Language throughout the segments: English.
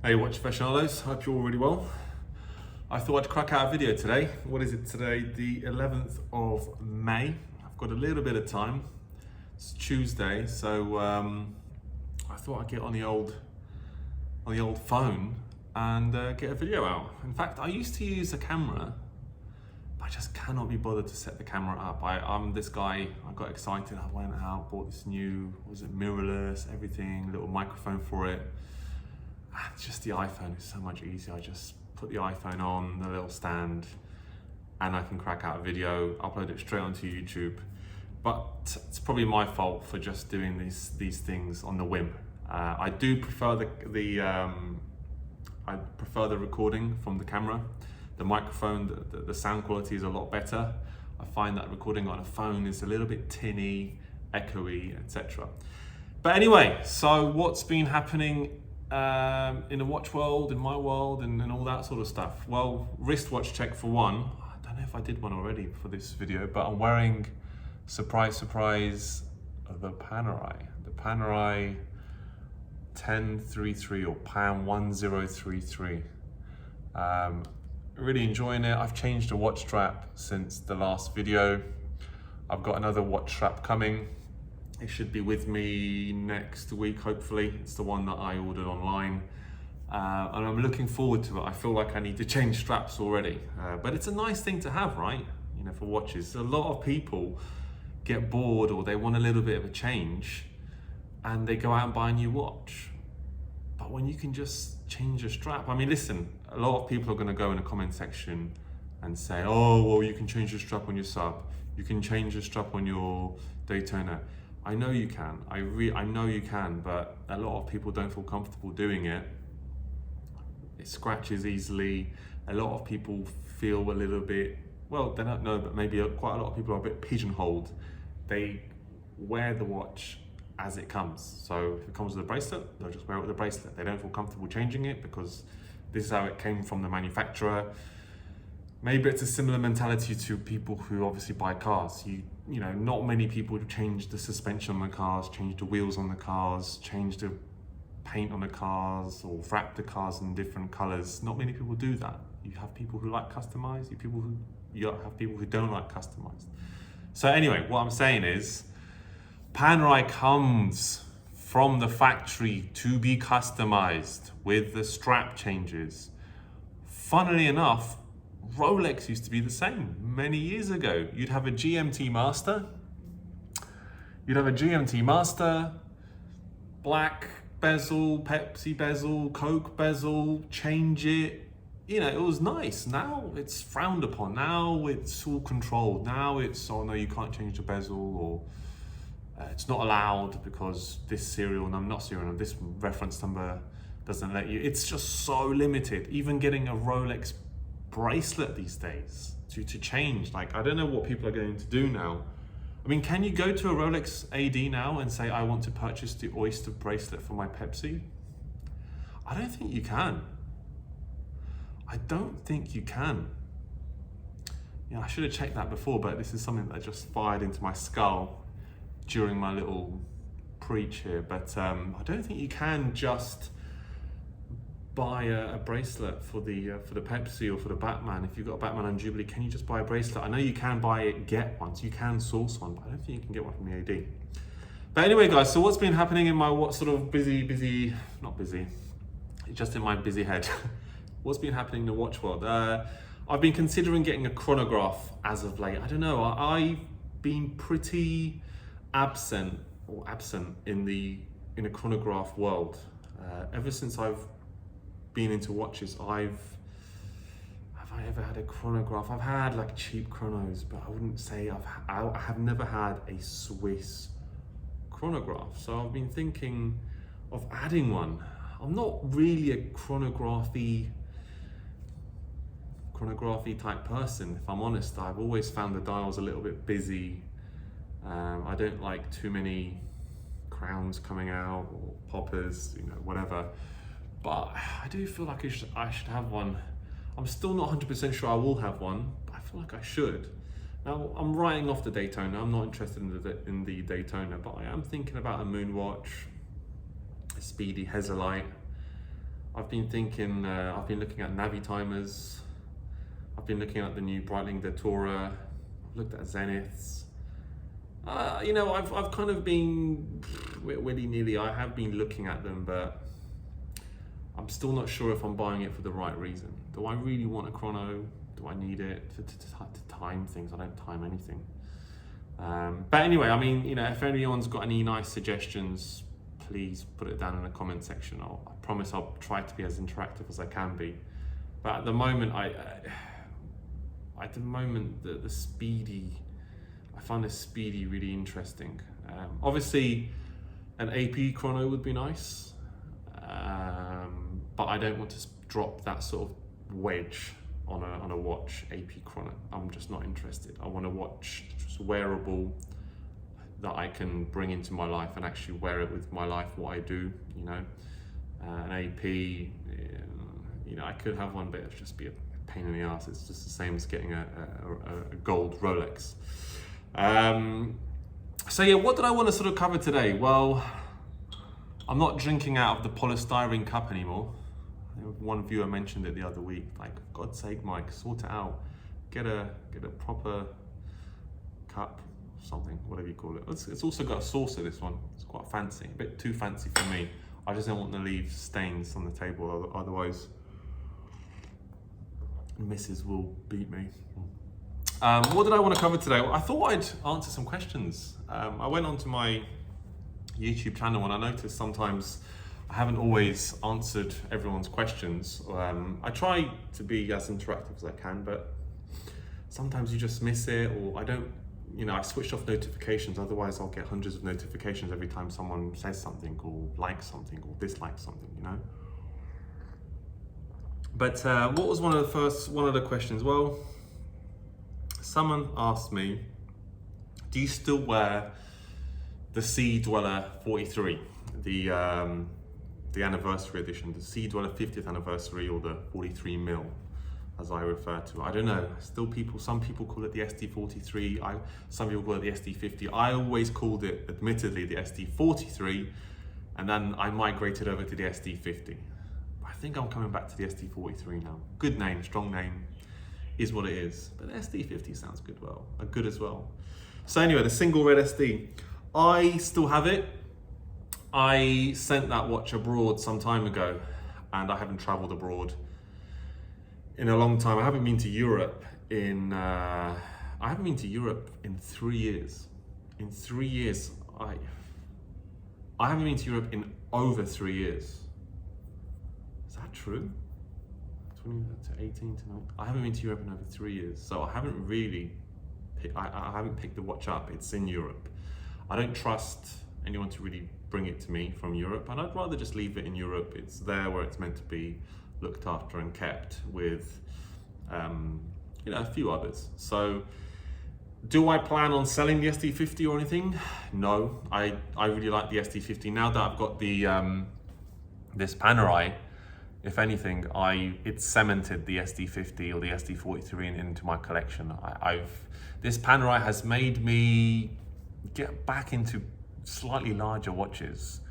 Hey watch aficionados, hope you're all really well. I thought I'd crack out a video today. What is it today? The 11th of May. I've got a little bit of time. It's Tuesday, so I thought I'd get on the old phone and get a video out. In fact, I used to use a camera, but I just cannot be bothered to set the camera up. I'm this guy, I got excited, I went out, bought this new, mirrorless, everything, little microphone for it. It's just the iPhone is so much easier. I just put the iPhone on the little stand and I can crack out a video, upload it straight onto YouTube. But it's probably my fault for just doing these things on the whim. I do prefer the recording from the camera. The microphone, the sound quality is a lot better. I find that recording on a phone is a little bit tinny, echoey, etc. But anyway, so what's been happening in the watch world, in my world, and all that sort of stuff? Well, wristwatch check for one. I don't know if I did one already for this video, but I'm wearing, surprise, surprise, the Panerai 1033 or Pan 1033. Really enjoying it. I've changed the watch strap since the last video. I've got another watch strap coming. It should be with me next week, hopefully. It's the one that I ordered online. And I'm looking forward to it. I feel like I need to change straps already. But it's a nice thing to have, right? You know, for watches. A lot of people get bored or they want a little bit of a change and they go out and buy a new watch. But when you can just change a strap, I mean, listen, a lot of people are going to go in the comment section and say, oh, well, you can change the strap on your sub. You can change the strap on your Daytona. I know you can, I know you can, but a lot of people don't feel comfortable doing it. It scratches easily. A lot of people feel a little bit, well, they don't know, but maybe quite a lot of people are a bit pigeonholed. They wear the watch as it comes. So if it comes with a bracelet, they'll just wear it with a bracelet. They don't feel comfortable changing it because this is how it came from the manufacturer. Maybe it's a similar mentality to people who obviously buy cars. You know, not many people change the suspension on the cars, change the wheels on the cars, change the paint on the cars, or wrap the cars in different colors. Not many people do that. You have people who like customized, you have people who don't like customized. So anyway, what I'm saying is, Panerai comes from the factory to be customized with the strap changes. Funnily enough, Rolex used to be the same many years ago. You'd have a GMT Master. Black bezel, Pepsi bezel, Coke bezel, change it. You know, it was nice. Now it's frowned upon. Now it's all controlled. Now it's, oh no, you can't change the bezel, or it's not allowed because this this reference number doesn't let you. It's just so limited. Even getting a Rolex bracelet these days to change, like, I don't know what people are going to do now. I mean, can you go to a Rolex AD now and say, I want to purchase the Oyster bracelet for my Pepsi? I don't think you can. I don't think you can. Yeah, I should have checked that before, but this is something that just fired into my skull during my little preach here. But I don't think you can just buy a bracelet for the Pepsi or for the Batman. If you've got a Batman and Jubilee, can you just buy a bracelet? I know you can get one, so you can source one, but I don't think you can get one from the AD. But anyway, guys, so what's been happening in my just in my busy head. What's been happening in the watch world? I've been considering getting a chronograph as of late. I don't know, I've been pretty absent in a chronograph world. Ever since I've been into watches, have I ever had a chronograph? I've had like cheap chronos, but I wouldn't say I have never had a Swiss chronograph. So I've been thinking of adding one. I'm not really a chronography type person, if I'm honest. I've always found the dials a little bit busy. I don't like too many crowns coming out or poppers, you know, whatever. But I do feel like I should have one. I'm still not 100% sure I will have one, but I feel like I should. Now, I'm writing off the Daytona. I'm not interested in the Daytona, but I am thinking about a Moonwatch, a Speedy Hesalite, I've been thinking, I've been looking at Navi timers. I've been looking at the new Breitling Datura. I've looked at Zeniths. You know, I've kind of been willy-nilly. I have been looking at them, but I'm still not sure if I'm buying it for the right reason. Do I really want a chrono? Do I need it to time things? I don't time anything. But anyway, I mean, you know, if anyone's got any nice suggestions, please put it down in the comment section. I promise I'll try to be as interactive as I can be. But at the moment, the Speedy, I find the Speedy really interesting. Obviously, an AP chrono would be nice, but I don't want to drop that sort of wedge on a watch AP chrono. I'm just not interested. I want a watch just wearable that I can bring into my life and actually wear it with my life, what I do, you know. An AP, you know, I could have one, but it'd just be a pain in the ass. It's just the same as getting a gold Rolex. So yeah, what did I want to sort of cover today? Well, I'm not drinking out of the polystyrene cup anymore. One viewer mentioned it the other week, like, for God's sake, Mike, sort it out. Get a proper cup, something, whatever you call it. It's also got a saucer, this one. It's quite fancy, a bit too fancy for me. I just don't want to leave stains on the table, otherwise Mrs. will beat me. What did I want to cover today? Well, I thought I'd answer some questions. I went onto my YouTube channel and I noticed sometimes I haven't always answered everyone's questions. I try to be as interactive as I can, but sometimes you just miss it, or I don't, you know, I switched off notifications, otherwise I'll get hundreds of notifications every time someone says something or likes something or dislikes something, you know. But what was one of the questions? Well, someone asked me, do you still wear the Sea Dweller 43, the anniversary edition, the Sea Dweller 50th anniversary, or the 43 mil, as I refer to it? I don't know. Still, some people call it the SD43. Some people call it the SD50. I always called it, admittedly, the SD43, and then I migrated over to the SD50. I think I'm coming back to the SD43 now. Good name, strong name, is what it is. But the SD50 sounds good as well. So anyway, the single red SD, I still have it. I sent that watch abroad some time ago, and I haven't traveled abroad in a long time. I haven't been to Europe in 3 years. In 3 years, I haven't been to Europe in over 3 years. Is that true? 20 to 18 to 9. I haven't been to Europe in over 3 years, so I haven't really. I haven't picked the watch up. It's in Europe. I don't trust anyone to really bring it to me from Europe, and I'd rather just leave it in Europe. It's there where it's meant to be, looked after and kept with, you know, a few others. So, do I plan on selling the SD50 or anything? No, I really like the SD50. Now that I've got the this Panerai, if anything, it's cemented the SD50 or the SD43 into my collection. This Panerai has made me get back into slightly larger watches.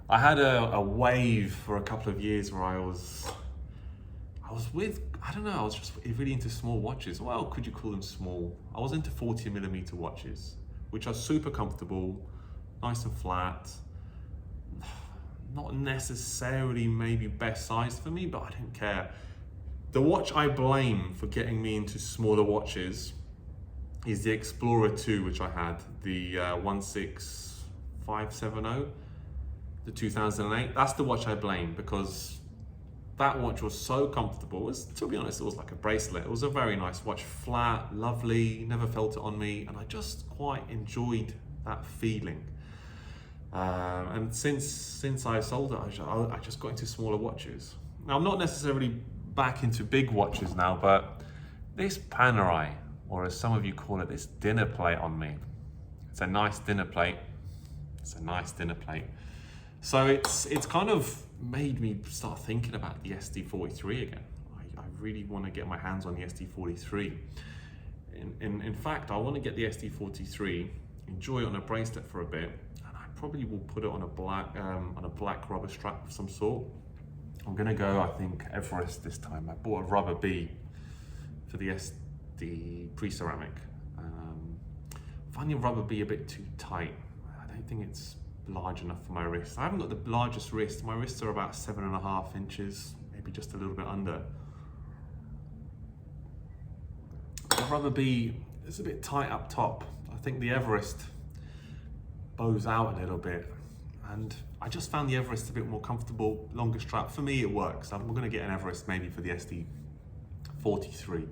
I had a wave for a couple of years where I was just really into small watches. Well, could you call them small? I was into 40mm watches, which are super comfortable, nice and flat. Not necessarily maybe best sized for me, but I don't care. The watch I blame for getting me into smaller watches is the Explorer 2, which I had, the 16570, the 2008. That's the watch I blame, because that watch was so comfortable. To be honest, it was like a bracelet. It was a very nice watch, flat, lovely, never felt it on me, and I just quite enjoyed that feeling. And since I sold it, I just got into smaller watches. Now, I'm not necessarily back into big watches now, but this Panerai, or as some of you call it, this dinner plate on me. It's a nice dinner plate. So it's kind of made me start thinking about the SD43 again. I really want to get my hands on the SD43. In fact, I want to get the SD43, enjoy it on a bracelet for a bit, and I probably will put it on a black rubber strap of some sort. I'm gonna go, I think, Everest this time. I bought a rubber B for the SD pre-ceramic. Finding rubber B a bit too tight. I don't think it's large enough for my wrist. I haven't got the largest wrist. My wrists are about 7.5 inches, maybe just a little bit under. The rubber B is a bit tight up top. I think the Everest bows out a little bit, and I just found the Everest a bit more comfortable, longer strap. For me, it works. I'm gonna get an Everest maybe for the SD43.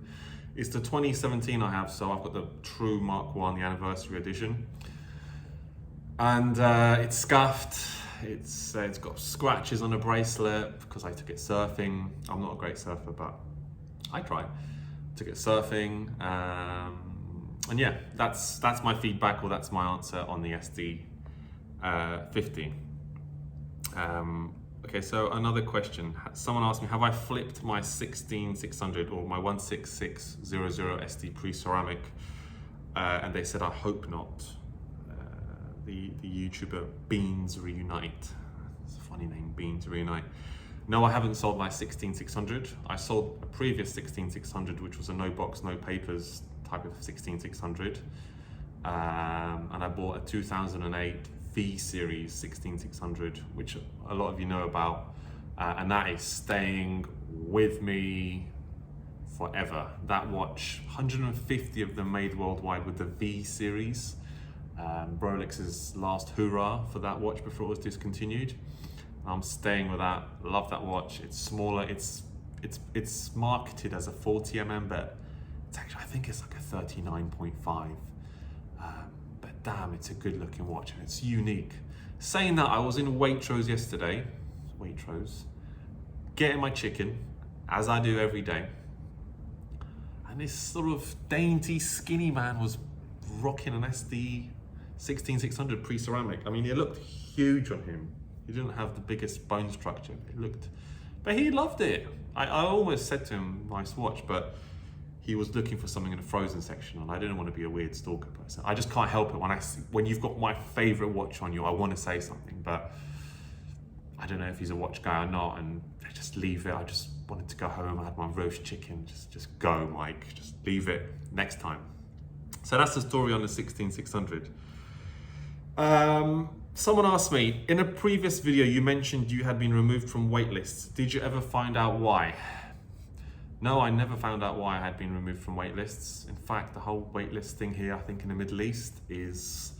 It's the 2017 I have, so I've got the true Mark 1, the anniversary edition. And it's scuffed. It's got scratches on the bracelet because I took it surfing. I'm not a great surfer, but I try. Took it surfing. And yeah, that's my feedback, or that's my answer on the SD50. Okay, so another question. Someone asked me, have I flipped my 16600 or my 16600 SD pre-ceramic? And they said, I hope not. The YouTuber Beans Reunite. It's a funny name, Beans Reunite. No, I haven't sold my 16600. I sold a previous 16600, which was a no box, no papers type of 16600. And I bought a 2008 V series 16600, which a lot of you know about, and that is staying with me forever. That watch, 150 of them made worldwide with the V series. Rolex's last hurrah for that watch before it was discontinued. I'm staying with that. Love that watch. It's smaller. It's marketed as a 40mm, but it's actually, I think it's like a 39.5. But damn, it's a good looking watch and it's unique. Saying that, I was in Waitrose yesterday, getting my chicken, as I do every day. And this sort of dainty, skinny man was rocking an SD 16600 pre-ceramic. I mean, it looked huge on him. He didn't have the biggest bone structure. But he loved it. I almost said to him, nice watch, but he was looking for something in the frozen section, and I didn't want to be a weird stalker person. I just can't help it when you've got my favorite watch on you, I want to say something, but I don't know if he's a watch guy or not, and I just leave it. I just wanted to go home. I had my roast chicken. Just go, Mike. Just leave it next time. So that's the story on the 16600. Someone asked me, in a previous video you mentioned you had been removed from waitlists. Did you ever find out why? No, I never found out why I had been removed from waitlists. In fact, the whole waitlist thing here, I think in the Middle East, it's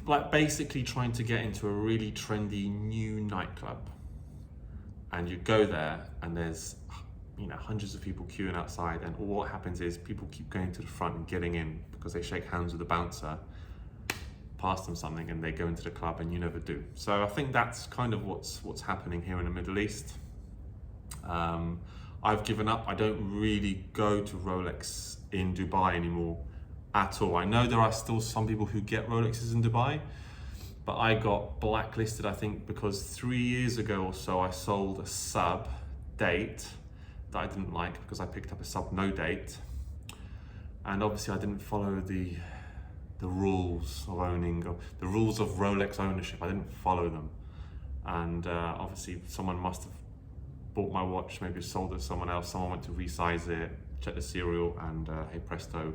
like basically trying to get into a really trendy new nightclub. And you go there and there's hundreds of people queuing outside, and all what happens is people keep going to the front and getting in because they shake hands with the bouncer, pass them something, and they go into the club, and you never do. So I think that's kind of what's happening here in the Middle East. I've given up. I don't really go to Rolex in Dubai anymore at all. I know there are still some people who get Rolexes in Dubai, but I got blacklisted, I think, because 3 years ago or so I sold a sub date that I didn't like because I picked up a sub no date, and obviously I didn't follow the rules of owning, the rules of Rolex ownership. I didn't follow them, and obviously someone must have bought my watch, maybe sold it to someone else. Someone went to resize it, check the serial, and hey presto,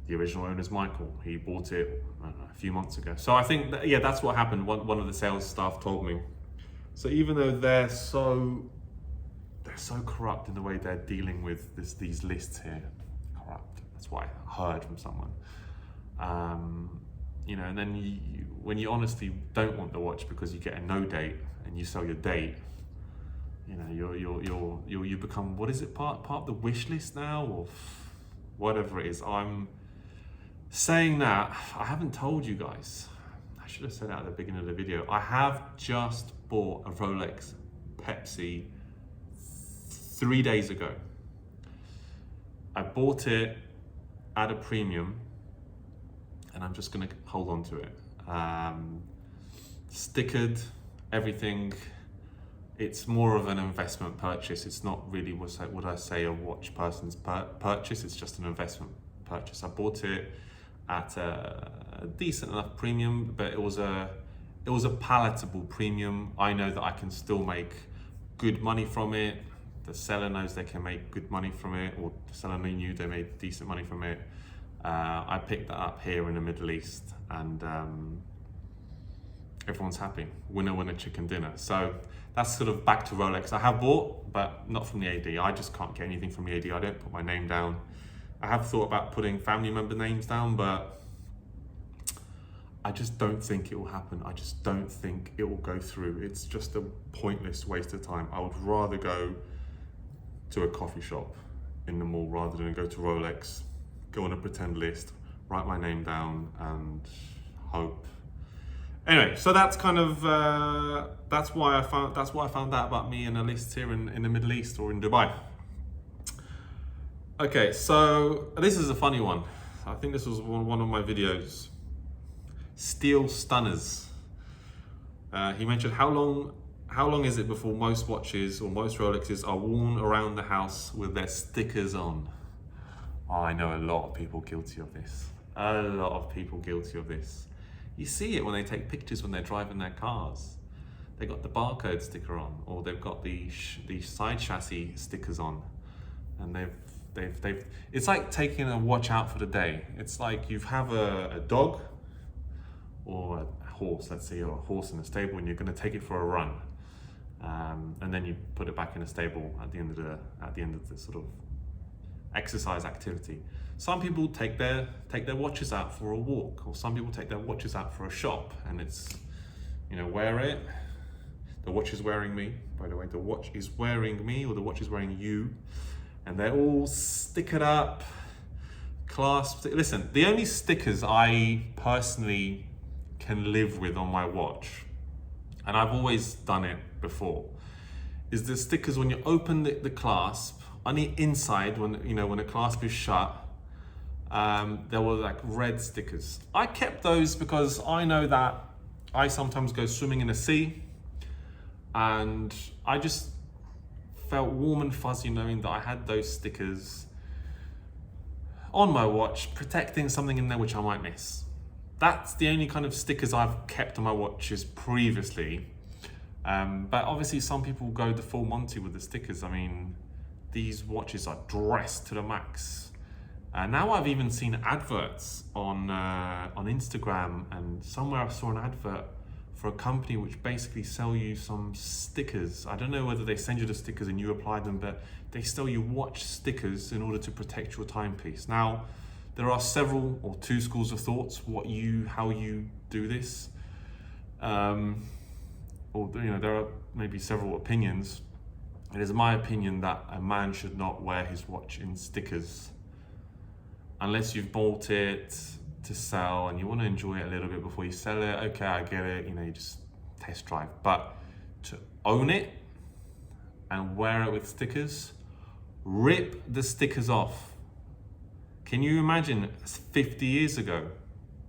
the original owner's Michael. He bought it, I don't know, a few months ago. So I think yeah, that's what happened. One of the sales staff told me. So even though they're so corrupt in the way they're dealing with these lists here, corrupt. That's what I heard from someone. And then when you honestly don't want the watch because you get a no date and you sell your date, you become, what is it, part of the wish list now, or whatever it is. I'm saying that, I haven't told you guys. I should have said that at the beginning of the video. I have just bought a Rolex Pepsi 3 days ago. I bought it at a premium, and I'm just gonna hold on to it. Stickered, everything. It's more of an investment purchase. It's not really what I say a watch person's purchase. It's just an investment purchase. I bought it at a decent enough premium, but it was a it was a palatable premium. I know that I can still make good money from it. The seller knows they can make good money from it, or the seller knew they made decent money from it. I picked that up here in the Middle East, and everyone's happy. Winner, winner, chicken dinner. So that's sort of back to Rolex. I have bought, but not from the AD. I just can't get anything from the AD. I don't put my name down. I have thought about putting family member names down, but I just don't think it will happen. I just don't think it will go through. It's just a pointless waste of time. I would rather go to a coffee shop in the mall rather than go to Rolex, go on a pretend list, write my name down and hope. Anyway, so that's kind of, that's what I found out about me and a list here in the Middle East or in Dubai. Okay, so this is a funny one. I think this was one of my videos. Steel stunners. He mentioned how long is it before most watches or most Rolexes are worn around the house with their stickers on? Oh, I know a lot of people guilty of this. A lot of people guilty of this. You see it when they take pictures when they're driving their cars. They got the barcode sticker on, or they've got the side chassis stickers on, and they've. It's like taking a watch out for the day. It's like you have a dog or a horse, let's say, or a horse in a stable, and you're going to take it for a run, and then you put it back in a stable at the end of the sort of exercise activity. Some people take their watches out for a walk, or some people take their watches out for a shop, and it's, you know, wear it. The watch is wearing me, by the way. The watch is wearing me, or the watch is wearing you, and they're all stickered up, clasped. Listen, the only stickers I personally can live with on my watch, and I've always done it before, is the stickers when you open the clasp on the inside, when the clasp is shut. There were like red stickers. I kept those because I know that I sometimes go swimming in the sea, and I just felt warm and fuzzy knowing that I had those stickers on my watch, protecting something in there which I might miss. That's the only kind of stickers I've kept on my watches previously. But obviously some people go the full Monty with the stickers. I mean, these watches are dressed to the max. Now I've even seen adverts on Instagram, and somewhere I saw an advert for a company which basically sell you some stickers. I don't know whether they send you the stickers and you apply them, but they sell you watch stickers in order to protect your timepiece. Now, there are several or two schools of thoughts how you do this, or there are maybe several opinions. It is my opinion that a man should not wear his watch in stickers unless you've bought it to sell and you want to enjoy it a little bit before you sell it. Okay, I get it, you just test drive. But to own it and wear it with stickers, rip the stickers off. Can you imagine 50 years ago,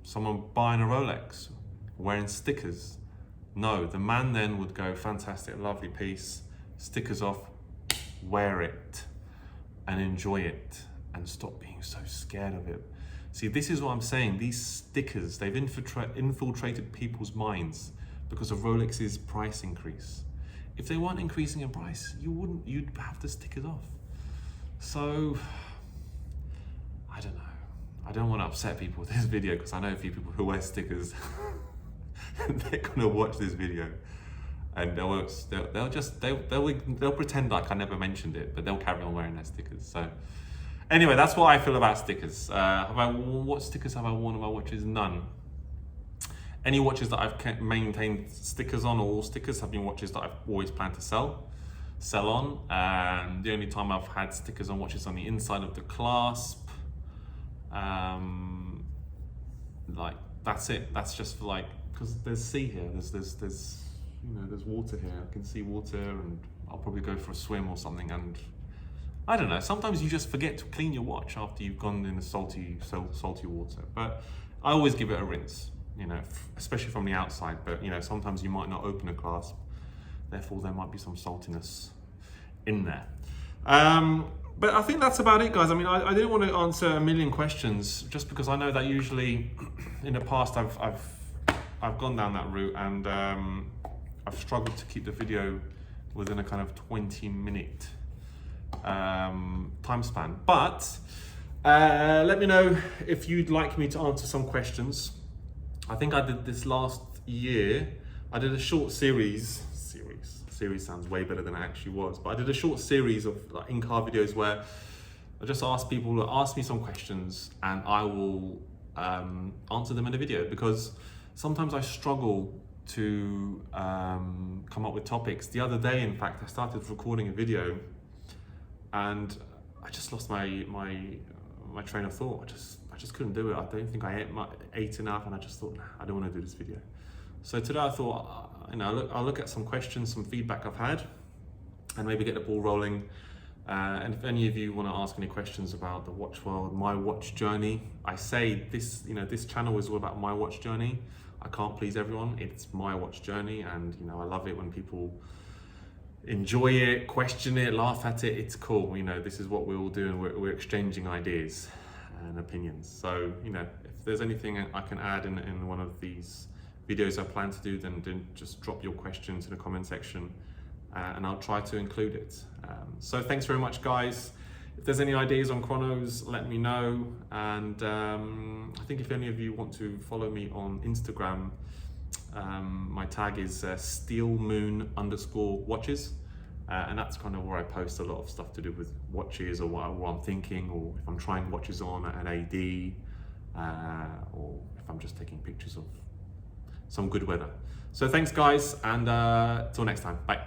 someone buying a Rolex wearing stickers? No, the man then would go, fantastic, lovely piece, stickers off, wear it and enjoy it and stop being so scared of it. See, this is what I'm saying. These stickers, they've infiltrated people's minds because of Rolex's price increase. If they weren't increasing in price, you'd have the stickers off. So, I don't know. I don't want to upset people with this video because I know a few people who wear stickers. They're gonna watch this video, and they'll pretend like I never mentioned it, but they'll carry on wearing their stickers. So, anyway, that's what I feel about stickers. What stickers have I worn on my watches? None. Any watches that I've maintained stickers on, or all stickers, have been watches that I've always planned to sell on. And the only time I've had stickers on watches on the inside of the clasp, like that's it. That's just for like, because there's sea here. There's water here. I can see water, and I'll probably go for a swim or something. And I don't know. Sometimes you just forget to clean your watch after you've gone in the salty water. But I always give it a rinse. Especially from the outside, but sometimes you might not open a clasp, therefore there might be some saltiness in there. But I think that's about it, guys. I mean, I didn't want to answer a million questions just because I know that usually in the past I've I've gone down that route, and I've struggled to keep the video within a kind of 20-minute time span. But let me know if you'd like me to answer some questions. I think I did this last year. I did a short series sounds way better than it actually was, but I did a short series of like in-car videos where I just asked people to ask me some questions, and I will answer them in a video, because sometimes I struggle to come up with topics. The other day, in fact, I started recording a video and I just lost my train of thought. I just couldn't do it. I don't think I ate enough, and I just thought, nah, I don't want to do this video. So today I thought, I'll look at some questions, some feedback I've had, and maybe get the ball rolling. And if any of you want to ask any questions about the watch world, my watch journey, I say this, this channel is all about my watch journey. I can't please everyone. It's my watch journey, and I love it when people enjoy it, question it, laugh at it. It's cool. This is what we're all doing. We're exchanging ideas and opinions. So, if there's anything I can add in one of these videos I plan to do, then just drop your questions in the comment section, and I'll try to include it. So thanks very much, guys. If there's any ideas on chronos, let me know. And I think if any of you want to follow me on Instagram, my tag is steelmoon_watches. And that's kind of where I post a lot of stuff to do with watches, or what I'm thinking, or if I'm trying watches on at AD, or if I'm just taking pictures of some good weather. So thanks, guys, and till next time. Bye.